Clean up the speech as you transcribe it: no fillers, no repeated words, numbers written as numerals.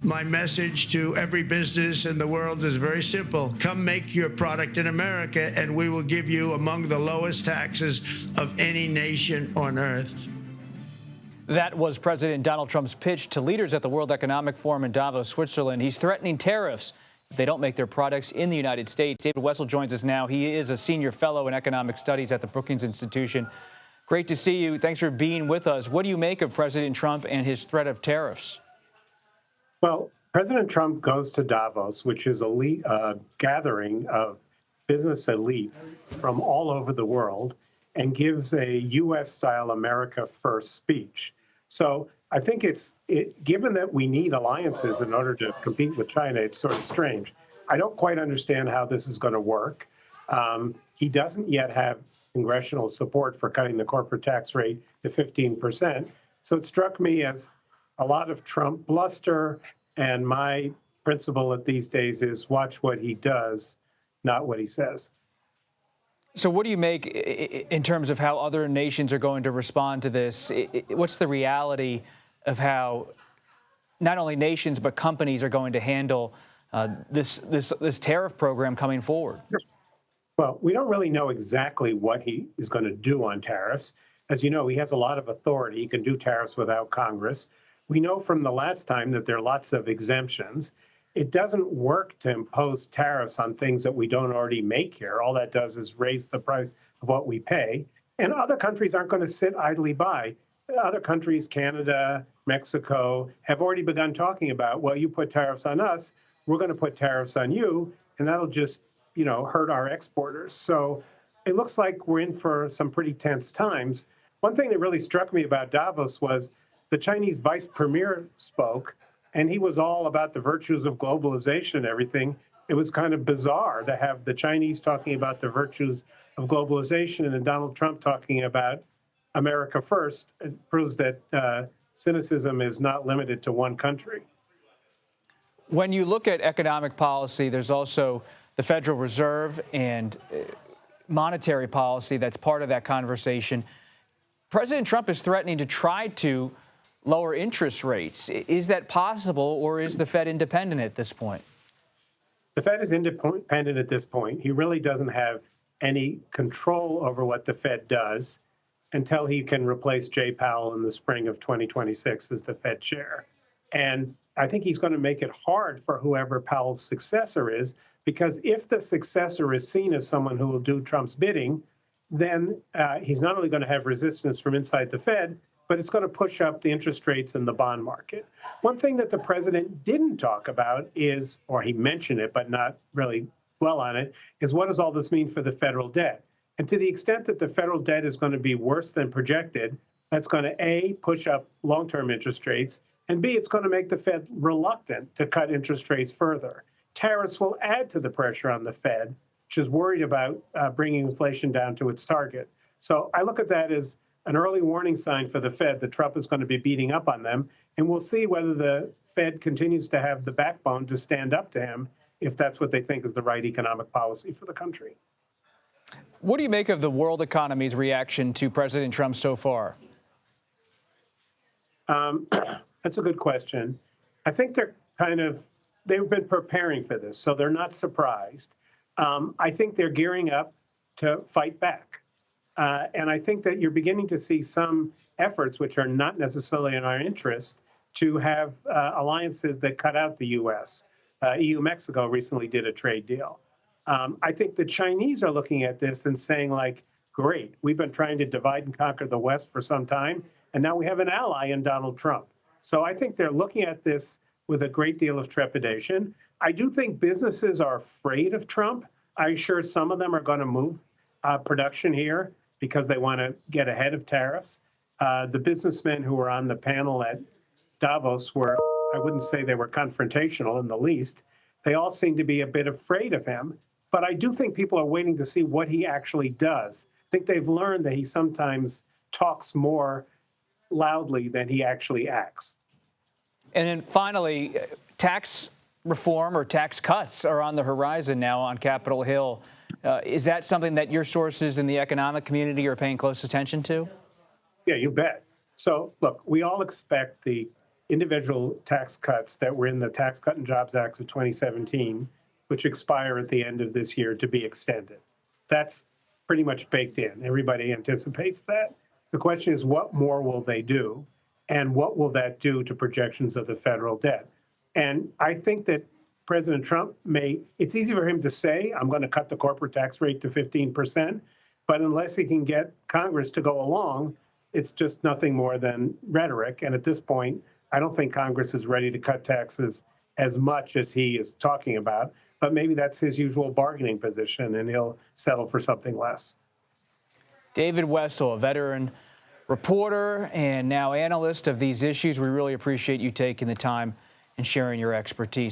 My message to every business in the world is very simple. Come make your product in America, and we will give you among the lowest taxes of any nation on earth. That was President Donald Trump's pitch to leaders at the World Economic Forum in Davos, Switzerland. He's threatening tariffs if they don't make their products in the United States. David Wessel joins us now. He is a senior fellow in economic studies at the Brookings Institution. Great to see you. Thanks for being with us. What do you make of President Trump and his threat of tariffs? Well, President Trump goes to Davos, which is a gathering of business elites from all over the world, and gives a U.S.-style America First speech. So I think given that we need alliances in order to compete with China, it's sort of strange. I don't quite understand how this is going to work. He doesn't yet have congressional support for cutting the corporate tax rate to 15%. So it struck me as a lot of Trump bluster, and my principle at these days is watch what he does, not what he says. So what do you make in terms of how other nations are going to respond to this? What's the reality of how not only nations but companies are going to handle this tariff program coming forward? Well, we don't really know exactly what he is going to do on tariffs. As you know, he has a lot of authority. He can do tariffs without Congress. We know from the last time that there are lots of exemptions. It doesn't work to impose tariffs on things that we don't already make here. All that does is raise the price of what we pay. And other countries aren't going to sit idly by. Other countries, Canada, Mexico, have already begun talking about, well, you put tariffs on us, we're going to put tariffs on you, and that'll just, hurt our exporters. So it looks like we're in for some pretty tense times. One thing that really struck me about Davos was the Chinese vice premier spoke, and he was all about the virtues of globalization and everything. It was kind of bizarre to have the Chinese talking about the virtues of globalization and Donald Trump talking about America first. It proves that cynicism is not limited to one country. When you look at economic policy, there's also the Federal Reserve and monetary policy that's part of that conversation. President Trump is threatening to try to lower interest rates. Is that possible, or is the Fed independent at this point? The Fed is independent at this point. He really doesn't have any control over what the Fed does until he can replace Jay Powell in the spring of 2026 as the Fed chair. And I think he's going to make it hard for whoever Powell's successor is, because if the successor is seen as someone who will do Trump's bidding, then he's not only going to have resistance from inside the Fed, but it's going to push up the interest rates in the bond market. One thing that the president didn't talk about is, or he mentioned it, but not really dwell on it, is what does all this mean for the federal debt? And to the extent that the federal debt is going to be worse than projected, that's going to, A, push up long-term interest rates, and B, it's going to make the Fed reluctant to cut interest rates further. Tariffs will add to the pressure on the Fed, which is worried about bringing inflation down to its target. So I look at that as an early warning sign for the Fed that Trump is going to be beating up on them. And we'll see whether the Fed continues to have the backbone to stand up to him if that's what they think is the right economic policy for the country. What do you make of the world economy's reaction to President Trump so far? That's a good question. I think they've been preparing for this, so they're not surprised. I think they're gearing up to fight back. And I think that you're beginning to see some efforts, which are not necessarily in our interest, to have alliances that cut out the U.S. EU-Mexico recently did a trade deal. I think the Chinese are looking at this and saying, like, great, we've been trying to divide and conquer the West for some time, and now we have an ally in Donald Trump. So I think they're looking at this with a great deal of trepidation. I do think businesses are afraid of Trump. I'm sure some of them are going to move production here because they want to get ahead of tariffs. The businessmen who were on the panel at Davos were, I wouldn't say they were confrontational in the least. They all seem to be a bit afraid of him. But I do think people are waiting to see what he actually does. I think they've learned that he sometimes talks more loudly than he actually acts. And then finally, tax reform or tax cuts are on the horizon now on Capitol Hill. Is that something that your sources in the economic community are paying close attention to? Yeah, you bet. So, look, we all expect the individual tax cuts that were in the Tax Cut and Jobs Act of 2017, which expire at the end of this year, to be extended. That's pretty much baked in. Everybody anticipates that. The question is, what more will they do? And what will that do to projections of the federal debt? And I think that President Trump it's easy for him to say, I'm going to cut the corporate tax rate to 15%, but unless he can get Congress to go along, it's just nothing more than rhetoric. And at this point, I don't think Congress is ready to cut taxes as much as he is talking about, but maybe that's his usual bargaining position and he'll settle for something less. David Wessel, a veteran reporter and now analyst of these issues. We really appreciate you taking the time and sharing your expertise.